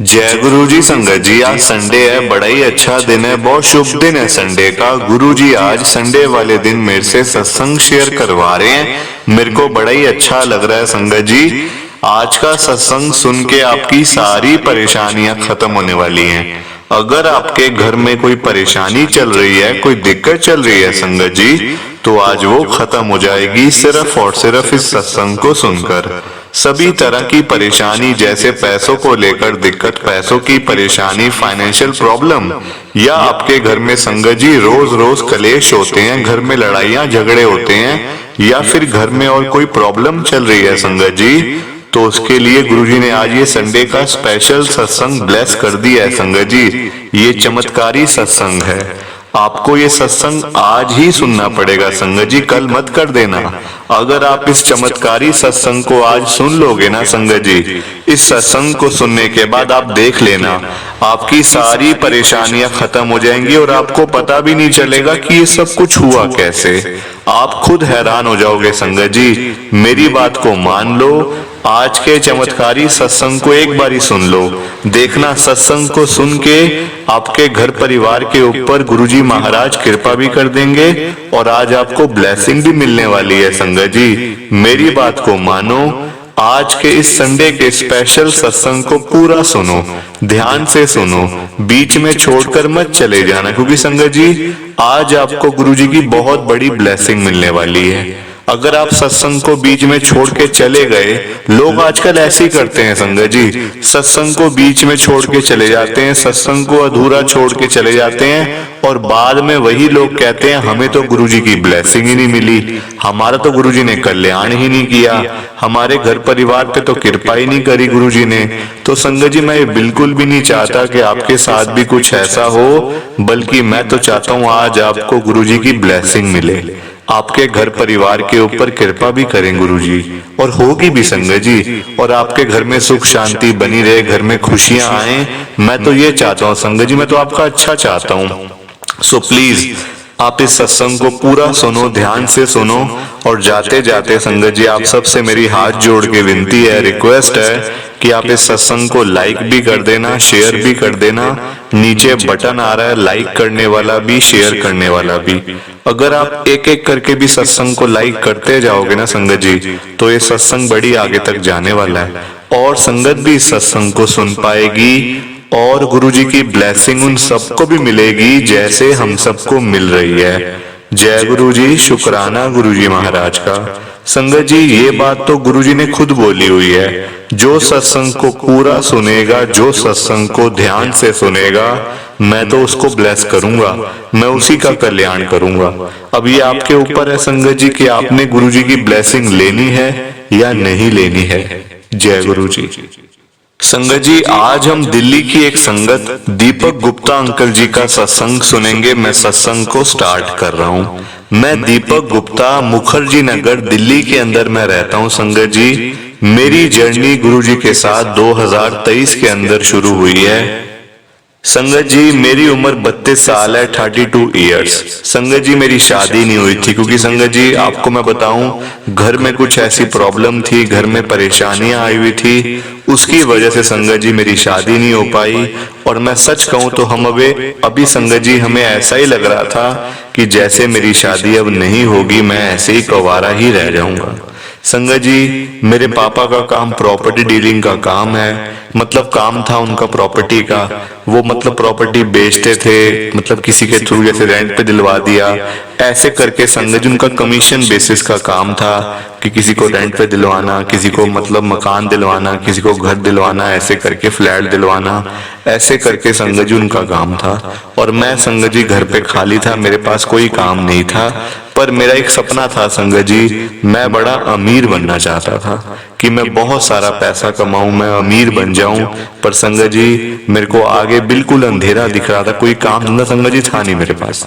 जय गुरु जी। संगत जी, आज संडे है, बड़ा ही अच्छा दिन है, बहुत शुभ दिन है संडे का। गुरु जी आज संडे वाले दिन मेरे से सत्संग शेयर करवा रहे हैं। मेरे को बड़ा ही अच्छा लग रहा है संगत जी। आज का सत्संग सुन के आपकी सारी परेशानियां खत्म होने वाली हैं। अगर आपके घर में कोई परेशानी चल रही है, कोई दिक्कत चल रही है संगत जी, तो आज वो खत्म हो जाएगी सिर्फ और सिर्फ इस सत्संग को सुनकर। सभी तरह की परेशानी, जैसे पैसों को लेकर दिक्कत, पैसों की परेशानी, फाइनेंशियल प्रॉब्लम, या आपके घर में संगत जी रोज रोज कलेश होते हैं, घर में लड़ाइयां झगड़े होते हैं, या फिर घर में और कोई प्रॉब्लम चल रही है संगत जी, तो उसके लिए गुरुजी ने आज ये संडे का स्पेशल सत्संग ब्लेस कर दिया है संगत जी। ये चमत्कारी सत्संग है, आपको ये सत्संग आज ही सुनना पड़ेगा संगत जी, कल मत कर देना। अगर आप इस चमत्कारी सत्संग को आज सुन लोगे ना संगत जी, इस सत्संग को सुनने के बाद आप देख लेना, आपकी सारी परेशानियां खत्म हो जाएंगी और आपको पता भी नहीं चलेगा कि ये सब कुछ हुआ कैसे। आप खुद हैरान हो जाओगे संगत जी। मेरी बात को मान लो, आज के चमत्कारी सत्संग को एक बार ही सुन लो, देखना सत्संग को सुन के आपके घर परिवार के ऊपर गुरुजी महाराज कृपा भी कर देंगे और आज आपको ब्लेसिंग भी मिलने वाली है संगत जी। मेरी बात को मानो, आज के इस संडे के स्पेशल सत्संग को पूरा सुनो, ध्यान से सुनो, बीच में छोड़कर मत चले जाना, क्योंकि संगत जी आज आपको गुरुजी की बहुत बड़ी ब्लेसिंग मिलने वाली है। अगर आप सत्संग को बीच में छोड़ के चले गए, लोग आजकल ऐसे ही करते हैं संगत जी, सत्संग को बीच में छोड़ के चले जाते हैं, सत्संग को अधूरा छोड़ के चले जाते हैं और बाद में वही लोग कहते हैं हमें तो गुरुजी की ब्लेसिंग ही नहीं मिली, हमारा तो गुरुजी ने कल्याण ही नहीं किया, हमारे घर परिवार पे तो कृपा ही नहीं करी गुरुजी ने। तो संगत जी, मैं बिल्कुल भी नहीं चाहता कि आपके साथ भी कुछ ऐसा हो, बल्कि मैं तो चाहता हूँ आज आपको गुरुजी की ब्लेसिंग मिले, आपके घर परिवार के ऊपर कृपा भी करें गुरुजी, और होगी भी संगत जी, और आपके घर में सुख शांति बनी रहे, घर में खुशियां आए। मैं तो ये चाहता हूँ संगत जी, मैं तो आपका अच्छा चाहता हूँ। सो प्लीज आप इस सत्संग को पूरा सुनो, ध्यान से सुनो, और जाते जाते संगत जी आप सबसे मेरी हाथ जोड़ के विनती है, रिक्वेस्ट है कि आप इस सत्संग को लाइक भी कर देना, शेयर भी कर देना। नीचे बटन आ रहा है लाइक करने वाला भी, शेयर करने वाला भी। अगर आप एक एक करके भी सत्संग को लाइक करते जाओगे ना संगत जी, तो ये सत्संग बड़ी आगे तक जाने वाला है और संगत भी इस सत्संग को सुन पाएगी और गुरुजी की ब्लेसिंग उन सबको भी मिलेगी जैसे हम सबको मिल रही है। जय गुरु जी, शुक्राना गुरुजी महाराज का। संगत जी ये बात तो गुरुजी ने खुद बोली हुई है, जो सत्संग को पूरा सुनेगा, जो सत्संग को ध्यान से सुनेगा, मैं तो उसको ब्लेस करूंगा, मैं उसी का कल्याण करूंगा। अब ये आपके ऊपर है संगत जी कि आपने गुरुजी की ब्लेसिंग लेनी है या नहीं लेनी है। जय गुरु जी। संगत जी आज हम दिल्ली की एक संगत दीपक गुप्ता अंकल जी का सत्संग सुनेंगे। मैं सत्संग को स्टार्ट कर रहा हूँ। मैं दीपक गुप्ता, मुखर्जी नगर, दिल्ली के अंदर मैं रहता हूँ संगत जी। मेरी जर्नी गुरुजी के साथ 2023 के अंदर शुरू हुई है। संगत जी मेरी उम्र 32 साल है, 32 इयर्स। संगत जी मेरी शादी नहीं हुई थी, क्योंकि संगत जी आपको मैं बताऊं, घर में कुछ ऐसी प्रॉब्लम थी, घर में परेशानियां आई हुई थी, उसकी वजह से संगत जी मेरी शादी नहीं हो पाई। और मैं सच कहूं तो हम अभी संगत जी हमें ऐसा ही लग रहा था कि जैसे मेरी शादी अब नहीं होगी, मैं ऐसे ही कंवारा ही रह जाऊंगा। संगत जी मेरे पापा का काम प्रॉपर्टी डीलिंग का काम है, मतलब काम था उनका प्रॉपर्टी का। वो मतलब प्रॉपर्टी बेचते थे, मतलब किसी के थ्रू जैसे रेंट पे दिलवा दिया, ऐसे करके संगत जी उनका कमीशन बेसिस का काम था कि किसी को रेंट पे दिलवाना, किसी को मतलब मकान दिलवाना, किसी को घर दिलवाना, ऐसे करके फ्लैट दिलवाना, ऐसे करके संगत जी उनका काम था। और मैं संगत जी घर पे खाली था, मेरे पास कोई काम नहीं था, पर मेरा एक सपना था संगत जी, मैं बड़ा अमीर बनना चाहता था कि मैं बहुत सारा पैसा कमाऊं, मैं अमीर बन जाऊं। पर संगत जी मेरे को आगे बिल्कुल अंधेरा दिख रहा था, कोई काम धंधा संगत जी था नहीं मेरे पास,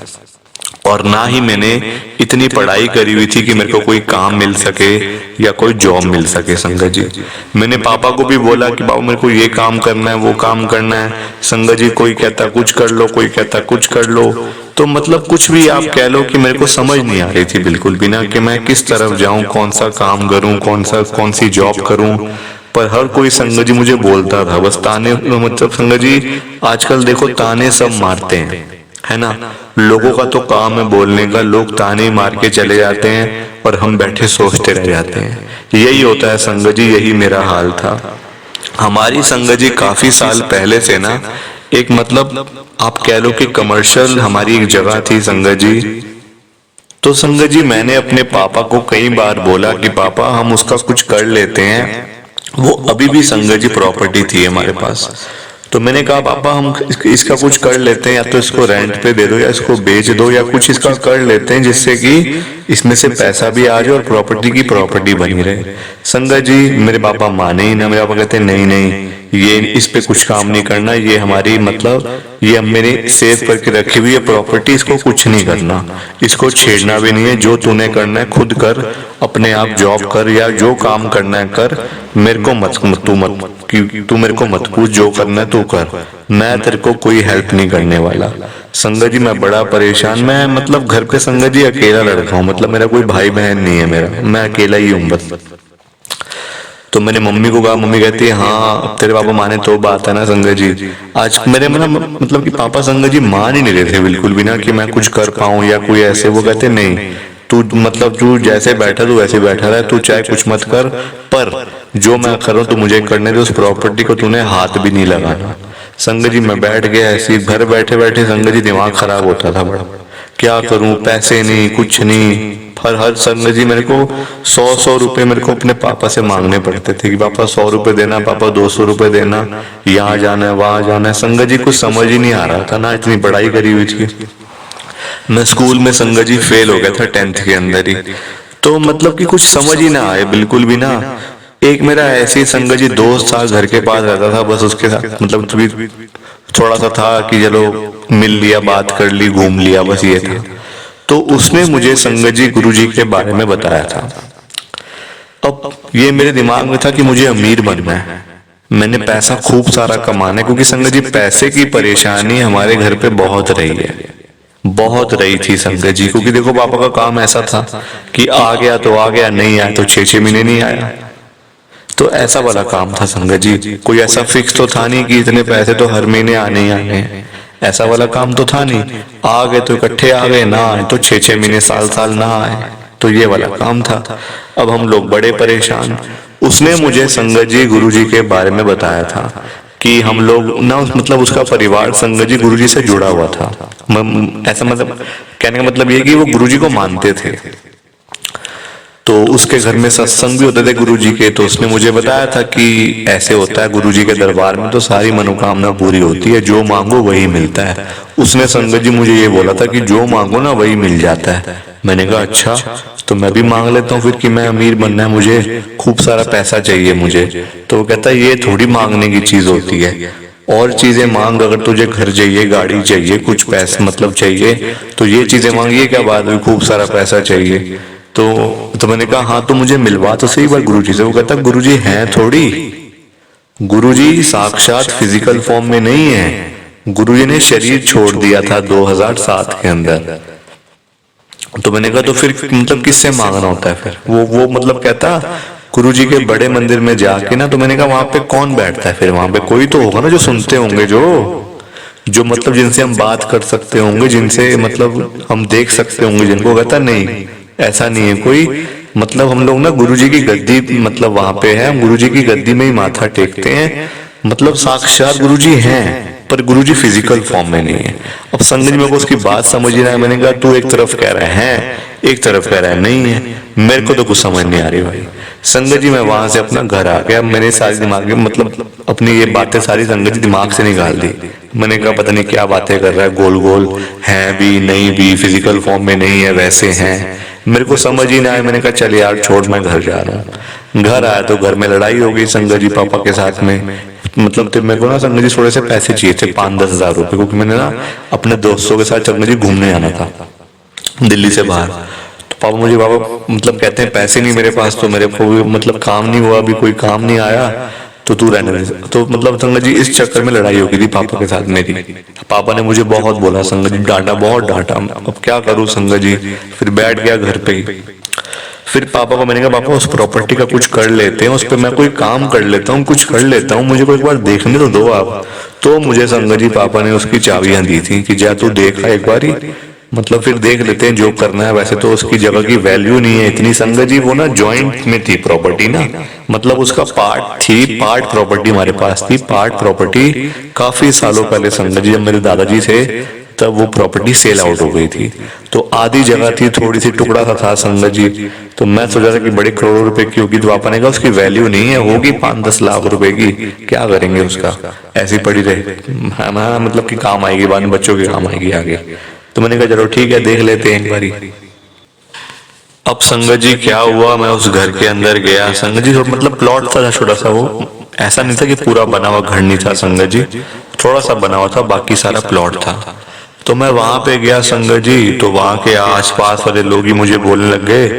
और ना ही मैंने इतनी पढ़ाई करी हुई थी कि मेरे को कोई काम मिल सके या कोई जॉब मिल सके। संगत जी मैंने पापा को भी बोला कि बाबू मेरे को ये काम करना है, वो काम करना है। संगत जी कोई कहता कुछ कर लो, कोई कहता कुछ कर लो, तो मतलब कुछ भी आप कह लो कि मेरे को समझ नहीं आ रही थी बिल्कुल भी ना कि मैं किस तरफ जाऊं, कौन सा काम करूं, कौन सी जॉब करूं। पर हर कोई संगत जी मुझे बोलता था बस ताने, मतलब संगत जी आजकल देखो ताने सब मारते हैं, है ना। लोगों का तो काम है बोलने का, लोग ताने मार के चले जाते हैं और हम बैठे सोचते रह जाते हैं। यही होता है संगत जी, यही मेरा हाल था। हमारी संगत जी काफी साल पहले से ना एक मतलब आप कह लो कि कमर्शियल हमारी एक जगह थी संगत जी। तो संगत जी मैंने अपने पापा को कई बार बोला कि पापा हम उसका कुछ कर लेते हैं, वो अभी भी संगत जी प्रॉपर्टी थी हमारे पास। तो मैंने कहा पापा हम इसका कुछ कर लेते हैं, या तो इसको रेंट पे दे दो या इसको बेच दो या कुछ इसका कर लेते हैं जिससे कि इसमें से पैसा भी आ जाए और प्रॉपर्टी की प्रॉपर्टी बनी रहे। संगत जी मेरे पापा माने ही ना, मेरे पापा कहते नहीं नहीं ये इस पे कुछ काम नहीं करना, ये हमारी मतलब ये अब मेरे सेव करके रखी हुई है प्रॉपर्टी, इसको कुछ नहीं करना, इसको छेड़ना भी नहीं है, जो तूने करना है खुद कर, अपने आप जॉब कर या जो काम करना है कर, मेरे को तू मेरे को मत पूछ, जो करना है तू कर, मैं तेरे को कोई हेल्प नहीं करने वाला। संगत जी मैं बड़ा परेशान, मैं मतलब घर पे संगत जी अकेला लड़का हूँ, मतलब मेरा कोई भाई बहन नहीं है मेरा, मैं अकेला ही हूँ बस। तो मैंने मम्मी को कहा, मम्मी कहती है हाँ अब तेरे पापा माने तो बात है ना संगत जी। आज मेरे मतलब कि पापा संगत जी मान ही नहीं रहे थे बिल्कुल भी ना कि मैं कुछ कर पाऊं या कोई ऐसे। वो कहते नहीं तू मतलब तू जैसे बैठा तू वैसे बैठा रहे, तू चाहे कुछ मत कर, पर जो मैं कर रहा हूँ तो मुझे करने दे, उस प्रॉपर्टी को तूने हाथ भी नहीं लगाना। संगत जी मैं बैठ गया ऐसे घर बैठे बैठे, संगत जी दिमाग खराब होता था बड़ा, क्या करूं, पैसे नहीं कुछ नहीं। हर संगत जी मेरे को 100 रुपए मेरे को अपने पापा से मांगने पड़ते थे कि पापा 100 रुपए देना, पापा 200 रुपए देना, यहाँ जाना है वहां जाना है। संगत जी कुछ समझ ही नहीं आ रहा था ना, इतनी पढ़ाई करी हुई थी। मैं स्कूल में संगत जी फेल हो गया था 10th के अंदर ही, तो मतलब कि कुछ समझ ही ना आए बिल्कुल भी ना। एक मेरा ऐसे ही संगत जी दोस्त था, घर के पास रहता था, बस उसके साथ मतलब थोड़ा सा था कि चलो मिल लिया, बात कर ली, घूम लिया, बस ये था। तो उसने मुझे संगत जी गुरुजी के बारे में बताया था। अब ये मेरे दिमाग में था कि मुझे अमीर बनना है, मैंने पैसा खूब सारा कमाना है, क्योंकि संगत जी पैसे की परेशानी हमारे घर पे बहुत रही है, बहुत रही थी संगत जी। क्योंकि देखो पापा का काम ऐसा था कि आ गया तो आ गया, नहीं आया तो 6-6 महीने नहीं आया, तो ऐसा वाला काम था संगत जी। कोई ऐसा फिक्स तो था नहीं कि इतने पैसे तो हर महीने आने ही आने हैं, ऐसा वाला काम तो था नहीं। आ गए तो इकट्ठे आ गए, ना आए तो 6-6 महीने साल ना आए, तो ये वाला काम था। अब हम लोग बड़े परेशान। उसने मुझे संगत जी गुरुजी के बारे में बताया था कि हम लोग ना मतलब उसका परिवार संगत जी गुरुजी से जुड़ा हुआ था। ऐसा मतलब कहने का मतलब ये कि वो गुरुजी को मानते थे, तो उसके घर में सत्संग भी होते थे गुरुजी के। तो उसने मुझे बताया था कि ऐसे होता है गुरुजी के दरबार में तो सारी मनोकामना पूरी होती है, जो मांगो वही मिलता है। उसने संगत जी मुझे ये बोला था कि जो मांगो ना वही मिल जाता है। मैंने कहा अच्छा, तो मैं भी मांग लेता हूँ फिर कि मैं अमीर बनना है, मुझे खूब सारा पैसा चाहिए मुझे। तो वो कहता है ये थोड़ी मांगने की चीज होती है, और चीजें मांग, अगर तुझे घर चाहिए, गाड़ी चाहिए, कुछ पैसे मतलब चाहिए तो ये चीजें मांगिए, क्या बात हुई खूब सारा पैसा चाहिए। तो मैंने कहा हाँ तो मुझे मिलवा तो सही बार गुरुजी से। वो कहता गुरुजी हैं थोड़ी, गुरुजी साक्षात फिजिकल फॉर्म में नहीं है, गुरुजी ने शरीर छोड़ दिया था 2007 के अंदर। तो मैंने कहा तो फिर मतलब किससे मांगना होता है फिर? वो मतलब कहता गुरुजी के बड़े मंदिर में जाके ना, तो मैंने कहा वहां पे कौन बैठता है फिर? वहां पे कोई तो होगा ना जो सुनते होंगे, जो मतलब जिनसे हम बात कर सकते होंगे, जिनसे मतलब हम देख सकते होंगे जिनको। कहता नहीं ऐसा नहीं है कोई, मतलब हम लोग ना गुरुजी की गद्दी मतलब वहां पे है, हम गुरुजी की गद्दी में ही माथा टेकते हैं, मतलब साक्षात गुरुजी हैं पर गुरुजी फिजिकल फॉर्म में नहीं है। अब संगत जी मेरे को उसकी बात समझ ही रहा है। मैंने कहा तू एक तरफ कह रहा है, एक तरफ कह रहा है नहीं है, मेरे को तो कुछ समझ नहीं आ रही भाई। संगत जी मैं वहां से अपना घर आ गया, मैंने सारी दिमाग में मतलब अपनी ये बातें सारी संगत जी दिमाग से निकाल दी। मैंने कहा पता नहीं क्या बातें कर रहा है, गोल गोल है भी नहीं भी, फिजिकल फॉर्म में नहीं है वैसे हैं, मेरे को समझ ही ना आया। मैंने कहा चल यार छोड़, मैं घर जा रहा हूँ। घर आया तो घर में लड़ाई हो गई संगत जी पापा के साथ में। मतलब तो मेरे को ना संगत जी थोड़े से पैसे चाहिए थे, 5-10 हजार रुपए, क्योंकि मैंने ना अपने दोस्तों के साथ संगत जी घूमने जाना था दिल्ली से बाहर। तो पापा मतलब कहते हैं पैसे नहीं मेरे पास, तो मेरे को मतलब काम नहीं हुआ, अभी कोई काम नहीं आया, तो तू रहने दे। तो मतलब संगत जी इस चक्कर में लड़ाई हो गई थी पापा के साथ मेरी। पापा ने मुझे बहुत बोला संगत जी, डांटा, बहुत डांटा। अब क्या करूं संगत जी, फिर बैठ गया घर पे ही। फिर पापा को मैंने कहा पापा उस प्रॉपर्टी का कुछ कर लेते हैं, उस पर मैं कोई काम कर लेता हूँ, कुछ कर लेता हूँ, मुझे को एक बार देखने तो दो आप। तो मुझे संगत जी पापा ने उसकी चाबियां दी थी कि जा तू देखा एक बार ही, मतलब फिर देख लेते हैं जो करना है। वैसे तो उसकी जगह की वैल्यू नहीं है इतनी संगत जी, वो ना जॉइंट में थी प्रॉपर्टी ना, मतलब उसका पार्ट थी, पार्ट प्रॉपर्टी हमारे पास थी, पार्ट प्रॉपर्टी काफी सालों पहले संगत जी जब मेरे दादाजी थे तब वो प्रॉपर्टी सेल आउट हो गई थी। तो आधी जगह थी, थोड़ी सी टुकड़ा सा था संगत जी। तो मैं सोचा था कि बड़े करोड़ों रुपए की होगी, तो पापा ने कहा उसकी वैल्यू नहीं है, होगी 5-10 लाख रुपए की, क्या करेंगे उसका, ऐसी पड़ी रहे, हाँ मतलब कि काम आएगी बाद में, बच्चों के काम आएगी आगे। तो मैंने कहा चलो ठीक है देख लेते हैं एक बारी। अब संगत जी क्या हुआ, मैं उस घर के अंदर गया संगत जी, मतलब प्लॉट था छोटा सा, वो ऐसा नहीं था कि पूरा बना हुआ घर नहीं था संगत जी, थोड़ा सा बना हुआ था, बाकी सारा प्लॉट था। तो मैं वहां पे गया संगत जी, तो वहां के आसपास वाले लोग ही मुझे बोलने लग गए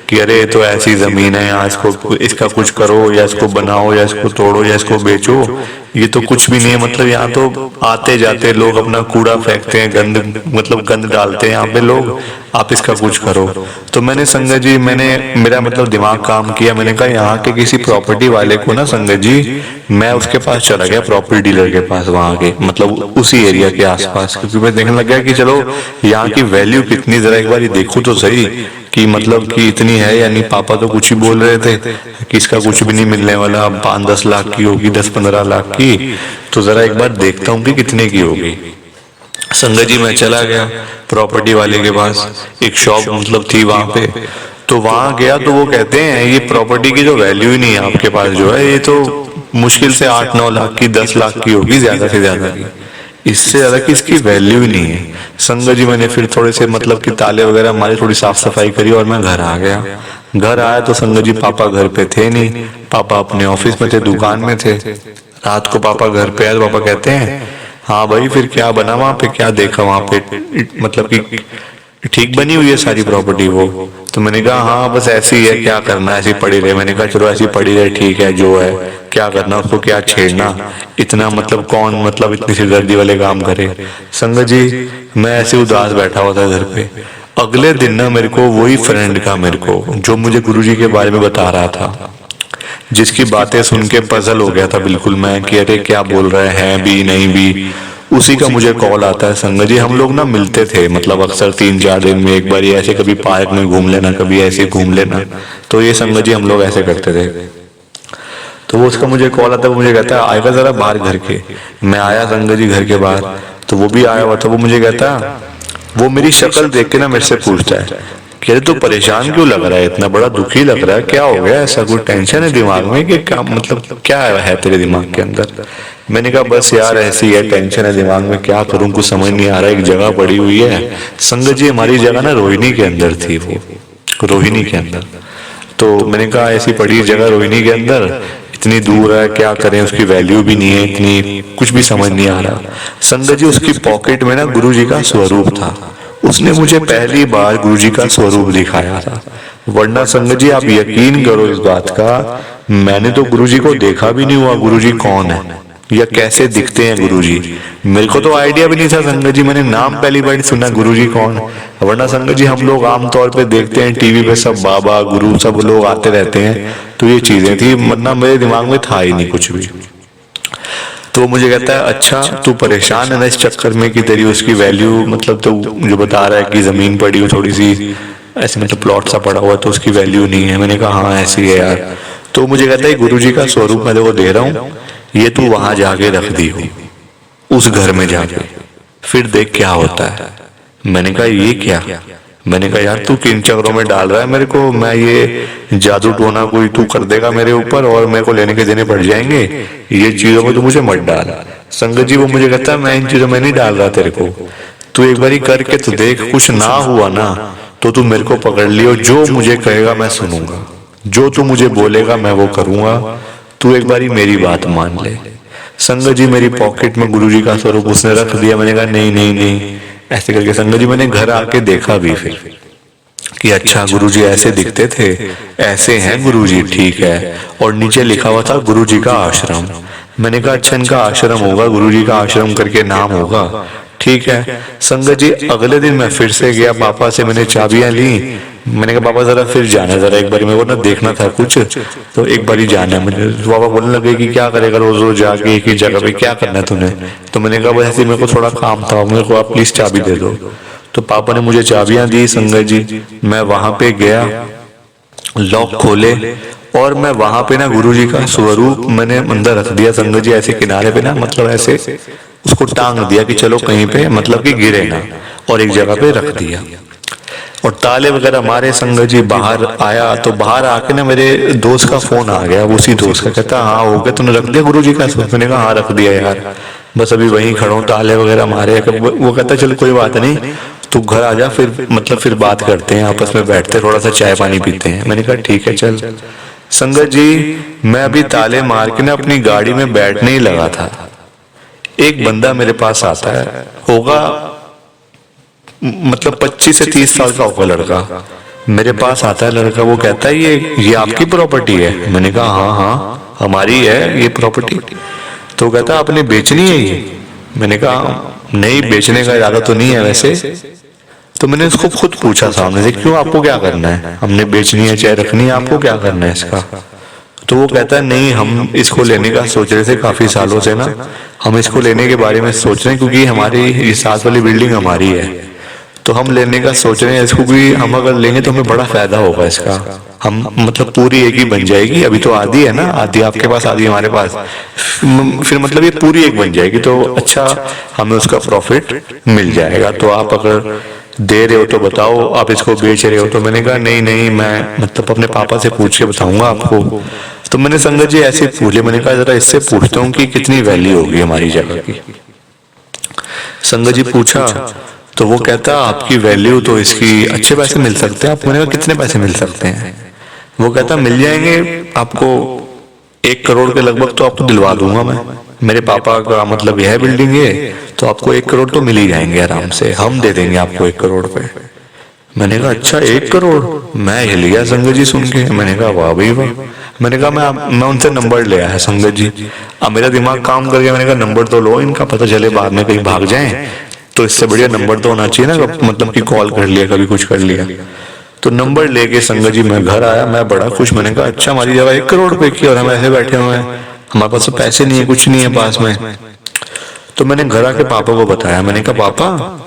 कि अरे ये तो ऐसी जमीन है, यहाँ इसको इसका कुछ करो या इसको बनाओ या इसको तोड़ो या इसको बेचो, ये तो कुछ भी नहीं है, मतलब यहाँ तो आते जाते लोग अपना कूड़ा फेंकते हैं, गंद मतलब गंद डालते हैं यहाँ पे लोग, आप इसका कुछ करो। तो मैंने संगत जी मेरा मतलब दिमाग काम किया, मैंने कहा यहाँ के किसी प्रॉपर्टी वाले को ना संगत जी, मैं उसके पास चला गया, प्रॉपर्टी डीलर के पास वहां के मतलब उसी एरिया के आसपास, क्योंकि मैं देखने लग गया कि चलो यहाँ की वैल्यू कितनी, जरा एक बार देखूं तो सही कि मतलब कि इतनी है, यानी पापा तो कुछ ही बोल रहे थे कि इसका कुछ भी नहीं मिलने वाला, 5-10 लाख की होगी, 10-15 लाख की, तो जरा एक बार देखता हूँ कि कितने की होगी। संगत जी मैं चला गया प्रॉपर्टी वाले के पास, एक शॉप मतलब थी वहां पे, तो वहां गया तो वो कहते हैं ये प्रॉपर्टी की जो वैल्यू ही नहीं है आपके पास जो है, ये तो मुश्किल से 8-9 लाख की, 10 लाख की होगी ज्यादा से ज्यादा की, इससे ज्यादा की इसकी वैल्यू ही नहीं है। संगत जी मैंने फिर थोड़े से मतलब कि ताले वगैरह हमारी थोड़ी साफ सफाई करी और मैं घर आ गया। घर आया तो संगत जी पापा घर पे थे नहीं, पापा अपने ऑफिस में थे, दुकान में थे। रात को पापा घर पे आए तो पापा कहते हैं हाँ भाई फिर क्या बना वहां पे, क्या देखा वहां पे, मतलब कि ठीक बनी हुई है सारी प्रॉपर्टी वो। तो मैंने कहा हाँ बस ऐसी ही है, क्या करना, ऐसी पड़ी रहे। मैंने कहा चलो ऐसी पड़ी रहे ठीक है, जो है क्या करना, उसको क्या छेड़ना, इतना मतलब कौन मतलब इतनी सिरदर्दी वाले काम करे। संगत जी मैं ऐसे उदास बैठा हुआ था घर पे। अगले दिन ना मेरे को वही फ्रेंड का, मेरे को जो मुझे गुरुजी के बारे में बता रहा था, जिसकी बातें सुन के पजल हो गया था बिल्कुल मैं कि अरे क्या बोल रहे हैं भी नहीं भी, उसी का मुझे कॉल आता है। संगत जी हम लोग ना मिलते थे मतलब अक्सर 3-4 दिन में एक बार, ऐसे कभी पार्क में घूम लेना, कभी ऐसे घूम लेना, तो ये संगत जी हम लोग ऐसे करते थे। तो वो उसका मुझे कॉल आता है, वो मुझे कहता है आएगा जरा बाहर घर के। मैं आया संगत जी घर के बाहर, तो वो भी आया हुआ था। वो मुझे कहता, वो मेरी शक्ल देख के ना मेरे से पूछता है कि अरे तू परेशान क्यों लग रहा है, इतना बड़ा दुखी लग रहा है, क्या हो गया, ऐसा कोई टेंशन है दिमाग में कि क्या, मतलब क्या है तेरे दिमाग के अंदर। मैंने कहा बस यार ऐसी है, टेंशन है दिमाग में, क्या करूं कुछ समझ नहीं आ रहा, एक जगह पड़ी हुई है। संगत जी हमारी जगह ना रोहिणी के अंदर थी, वो रोहिणी के अंदर। तो मैंने कहा ऐसी पड़ी जगह रोहिणी के अंदर, इतनी दूर है, क्या करें, उसकी वैल्यू भी नहीं है इतनी, कुछ भी समझ नहीं आ रहा। संगत जी उसकी पॉकेट में ना गुरुजी का स्वरूप था, उसने मुझे पहली बार गुरुजी का स्वरूप दिखाया था। वरना संगत जी आप यकीन करो इस बात का, मैंने तो गुरुजी को देखा भी नहीं हुआ, गुरुजी कौन है या कैसे दिखते हैं गुरुजी, मेरे को तो आइडिया भी नहीं था संगत जी, मैंने नाम पहली बार सुना गुरुजी कौन। वरना संगत जी हम लोग आमतौर पे देखते हैं टीवी पे सब बाबा गुरु सब लोग आते रहते हैं, तो ये चीजें थी, वरना मेरे दिमाग में था ही नहीं कुछ भी। तो मुझे कहता है अच्छा तू परेशान है ना इस चक्कर में कि तेरी उसकी वैल्यू, मतलब तो जो बता रहा है कि जमीन पड़ी हो थोड़ी सी ऐसे, मतलब प्लॉट सा पड़ा हुआ तो उसकी वैल्यू नहीं है। मैंने कहा हाँ ऐसी है यार। तो मुझे कहता है गुरुजी का स्वरूप मैं तेको दे रहा हूँ, ये तू वहां जाके रख दी हो उस घर में जाके, फिर देख क्या होता है। मैंने कहा ये क्या, मैंने कहा यार तू किन चक्रों में डाल रहा है मेरे को, मैं ये जादू टोना कोई तू कर देगा मेरे ऊपर और मेरे को लेने के देने पड़ जाएंगे, ये चीजों में तू मुझे मत डाल। संगत जी वो मुझे कहता है मैं इन चीजों में नहीं डाल रहा तेरे को, तू एक बारी करके तो देख, कुछ ना हुआ ना तो तू मेरे को पकड़ लियो, जो मुझे कहेगा मैं सुनूंगा, जो तू मुझे बोलेगा मैं वो करूंगा, तू एक बारी मेरी बात मान ले। संगत जी मेरी पॉकेट में गुरुजी का स्वरूप उसने रख दिया। मैंने कहा नहीं नहीं नहीं ऐसे करके। संगत जी मैंने घर आके देखा भी फिर कि अच्छा गुरुजी ऐसे दिखते थे, ऐसे हैं गुरुजी, ठीक है। और नीचे लिखा हुआ था गुरुजी का आश्रम। मैंने कहा अच्छा इनका आश्रम होगा, गुरुजी का आश्रम करके नाम होगा, ठीक है संगत जी। अगले दिन मैं फिर से गया, पापा से मैंने चाबियां ली। मैंने कहा पापा जरा फिर जाना, जरा एक बारी मेरे को ना देखना था कुछ, तो एक बारी जाना है मुझे। तो पापा बोलने लगे कि क्या करेगा रोज रोज जाके एक ही जगह पे, क्या करना है तूने? तो मैंने कहा बस ऐसे मेरे को थोड़ा काम था, मेरे को आप प्लीज चाबी दे दो। तो पापा ने मुझे चाबियां दी संगत जी। मैं वहां पे गया, लॉक खोले और मैं वहां पे ना गुरुजी का स्वरूप मैंने अंदर रख दिया संगत जी, ऐसे किनारे पे ना, मतलब ऐसे उसको टांग दिया कि चलो कहीं पे मतलब कि गिरे ना, और एक जगह पे रख दिया। और ताले वगैरह मारे संगत जी। बाहर आया तो बाहर आके ना मेरे दोस्त का फोन आ गया, उसी दोस्त का, कहता हाँ हो गया, तूने रख दिया गुरुजी का स्वरूप? मैंने कहा हाँ रख दिया यार, बस अभी वहीं खड़ा हूँ, ताले वगैरह मारे। वो कहता चल कोई बात नहीं, तू घर आ जा, फिर मतलब फिर बात करते हैं, आपस में बैठते थोड़ा सा चाय पानी पीते हैं। मैंने कहा ठीक है चल। संगत जी मैं अभी ताले मार के ना अपनी गाड़ी में बैठने ही लगा था, एक बंदा मेरे पास आता है, होगा मतलब 25 से 30 साल का होगा लड़का। मेरे पास आता है लड़का, वो कहता है ये आपकी प्रॉपर्टी है? मैंने कहा हाँ हाँ हमारी है ये प्रॉपर्टी। तो कहता आपने बेचनी है ये? मैंने कहा नहीं बेचने का इरादा तो नहीं है वैसे। तो मैंने उसको खुद पूछा सामने से, क्यों आपको क्या करना है? हमने बेचनी है चाहे रखनी है, आपको क्या करना है इसका? तो वो कहता है नहीं हम इसको लेने का सोच रहे थे काफी सालों से ना, हम इसको लेने के बारे में सोच रहे हैं क्योंकि हमारी ये साथ वाली बिल्डिंग हमारी है, तो हम लेने का सोच रहे हैं इसको, क्योंकि हम अगर लेंगे तो हमें बड़ा फायदा होगा इसका, हम मतलब पूरी एक ही बन जाएगी। अभी तो आधी है ना, आधी आपके पास आधी हमारे पास, फिर मतलब ये पूरी एक बन जाएगी, तो अच्छा हमें उसका प्रॉफिट मिल जाएगा। तो आप अगर दे रहे हो तो बताओ, आप इसको बेच रहे हो? तो मैंने कहा नहीं नहीं मैं मतलब अपने पापा से पूछ के बताऊंगा आपको। तो मैंने संगत जी ऐसे पूछ लिया, मैंने कहा जरा इससे पूछता हूँ कि कितनी वैल्यू होगी हमारी जगह की। संगत जी पूछा तो वो कहता आपकी वैल्यू तो इसकी अच्छे पैसे मिल सकते हैं। आप मैंने कहा कितने पैसे मिल सकते हैं? वो कहता मिल जाएंगे आपको 1 करोड़ के लगभग, तो आपको दिलवा दूंगा मैं, मेरे पापा का मतलब यह बिल्डिंग है, तो आपको 1 करोड़ तो मिल ही जाएंगे आराम से, हम दे देंगे आपको 1 करोड़ पे। मैंने कहा अच्छा 1 करोड़? मैं हिल गया संगत जी सुन के। मैंने कहा वाह भाई वाह। मैंने कहा मैं उनसे नंबर ले आया संगत जी। अब मेरा दिमाग काम कर गया, मैंने कहा नंबर तो लो इनका, पता चले बाद में कहीं भाग जाएं, तो इससे बढ़िया नंबर तो होना चाहिए ना, मतलब कि कॉल कर लिया कभी कुछ कर लिया। तो नंबर लेके संगत जी मैं घर आया, मैं बड़ा खुश। मैंने कहा अच्छा हमारी जगह 1 करोड़ पे की और हम ऐसे बैठे हुए हैं, हमारे पास तो पैसे नहीं है, कुछ नहीं है पास में। तो मैंने घर आके पापा को बताया, मैंने कहा पापा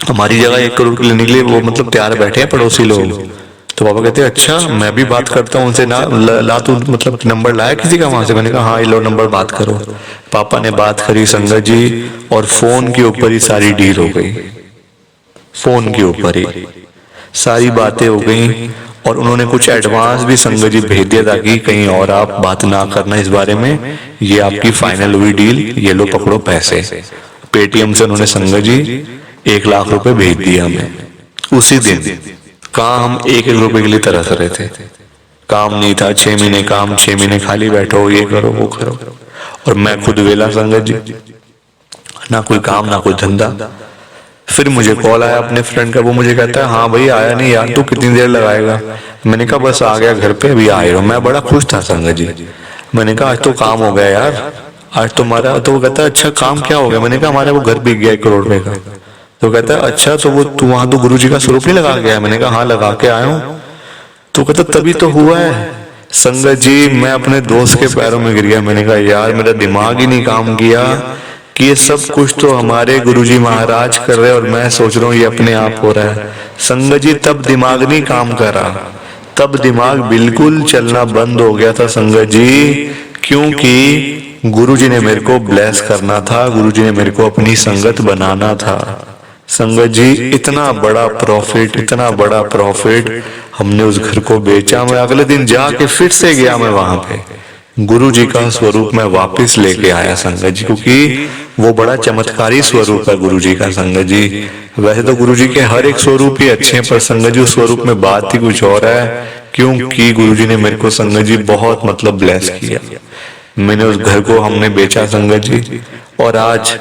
हमारी जगह 1 करोड़ की लेने के लिए वो मतलब तैयार बैठे हैं पड़ोसी लोग। तो पापा कहते हैं अच्छा मैं भी बात करता हूँ उनसे ना, ला तू मतलब नंबर लाया किसी का वहां से? मैंने कहा हाँ ये लो नंबर बात करो। पापा ने बात करी संगत जी, और फोन के ऊपर ही सारी डील हो गई, फोन के ऊपर ही सारी बातें हो गई। और उन्होंने कुछ एडवांस भी संगत जी भेज दिया ताकि कहीं और आप बात ना करना इस बारे में, ये आपकी फाइनल हुई डील, ये लो पकड़ो पैसे। पेटीएम से उन्होंने संगत जी 1 लाख रुपए भेज दिया हमें उसी दिन। कहा हम 1-1 रुपए के लिए तरस रहे थे, काम नहीं था, 6 महीने काम, 6 महीने खाली बैठो, ये करो वो करो, और मैं खुद वेला संगत जी, ना कोई काम ना कोई धंधा। फिर मुझे कॉल आया अपने फ्रेंड का, वो मुझे कहता है हाँ भाई आया नहीं यार, तू कितनी देर लगाएगा? मैंने कहा बस आ गया घर पे, अभी आ रहा हूँ। मैं बड़ा खुश था संगत जी, मैंने कहा आज तो काम हो गया यार, आज तो हमारा। तो वो कहता है अच्छा काम क्या हो गया? मैंने कहा हमारा वो घर बिक गया 1 करोड़ रुपए का। तो कहता है अच्छा तो वो तू वहां तो गुरुजी का स्वरूप नहीं लगा के आया? मैंने कहा हाँ लगा के आया हूँ। तो कहता तभी तो हुआ है। संगत जी मैं अपने दोस्त के पैरों में गिर गया, मैंने कहा यार मेरा दिमाग ही नहीं काम किया कि ये सब कुछ तो हमारे गुरुजी महाराज कर रहे हैं और मैं सोच रहा हूँ ये अपने आप हो रहा है। संगत जी तब दिमाग नहीं काम करा, तब दिमाग बिल्कुल चलना बंद हो गया था संगत जी, क्योंकि गुरुजी ने मेरे को ब्लेस करना था, गुरुजी ने मेरे को अपनी संगत बनाना था। संगत जी इतना बड़ा प्रॉफिट, इतना बड़ा प्रॉफिट, हमने उस घर को बेचा। मैं अगले दिन जाके फिर से गया, मैं वहां पे गुरुजी का स्वरूप मैं वापस लेके आया संगत जी, क्योंकि वो बड़ा चमत्कारी स्वरूप है गुरुजी का संगत जी। वैसे तो गुरुजी के हर एक स्वरूप ही अच्छे हैं, पर संगत जी उस स्वरूप में बात ही कुछ और है, क्योंकि गुरुजी ने मेरे को संगत जी बहुत मतलब ब्लेस किया। मैंने उस घर को हमने बेचा संगत जी, और आज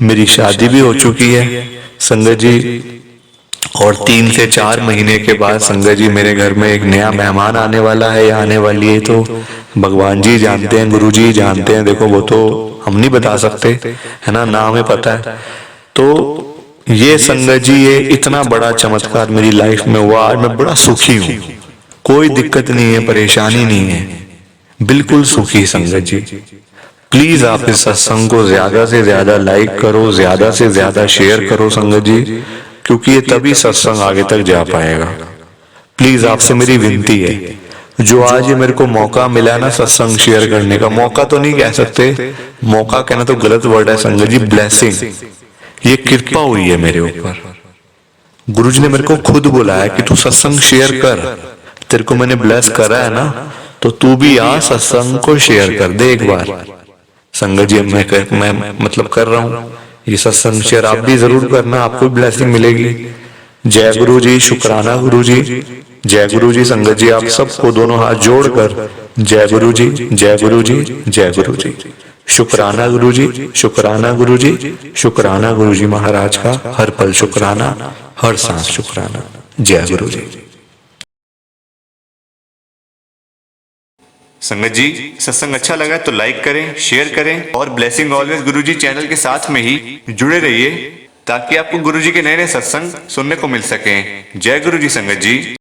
मेरी शादी भी हो चुकी है संगत जी, और 3 से 4 महीने के बाद संगत जी मेरे घर में एक नया मेहमान आने वाला है या आने वाली है, तो भगवान जी जानते हैं, गुरु जी जानते हैं। देखो वो तो हम नहीं बता सकते है ना हमें पता है। तो ये संगत जी, ये इतना बड़ा चमत्कार मेरी लाइफ में हुआ। आज मैं बड़ा सुखी हूँ, कोई दिक्कत नहीं है, परेशानी नहीं है, बिल्कुल सुखी संगत जी। प्लीज आप इस सत्संग को ज्यादा से ज्यादा लाइक करो, ज्यादा से ज्यादा शेयर करो संगत जी, क्योंकि ये तभी सत्संग आगे तक जा पाएगा। प्लीज आपसे मेरी विनती है, जो आज ये मेरे को मौका मिला है ना सत्संग शेयर करने का, मौका तो नहीं कह सकते, मौका कहना तो गलत वर्ड है संगत जी, ब्लेसिंग, ये कृपा हुई है मेरे ऊपर। गुरुजी ने मेरे को खुद बुलाया कि तू सत्संग शेयर कर, तेरे को मैंने ब्लेस करा है ना, तो तू भी आ सत्संग को शेयर कर दे एक बार। संगत जी मैं मतलब कर रहा हूँ ये सत्संग शेयर, आप भी जरूर करना, आपको भी ब्लेसिंग मिलेगी। जय गुरु जी, शुक्राना गुरु जी, जय गुरु जी। संगत जी आप सबको दोनों हाथ जोड़कर जय गुरु जी, जय गुरु जी, जय गुरु जी। शुक्राना गुरु जी, शुक्राना गुरु जी, शुक्राना गुरु जी महाराज का, हर पल शुक्राना, हर सांस शुक्राना। जय गुरु जी। संगत जी सत्संग अच्छा लगा तो लाइक करें, शेयर करें और ब्लेसिंग ऑलवेज गुरुजी चैनल के साथ में ही जुड़े रहिए, ताकि आपको गुरुजी के नए नए सत्संग सुनने को मिल सके। जय गुरु जी संगत जी।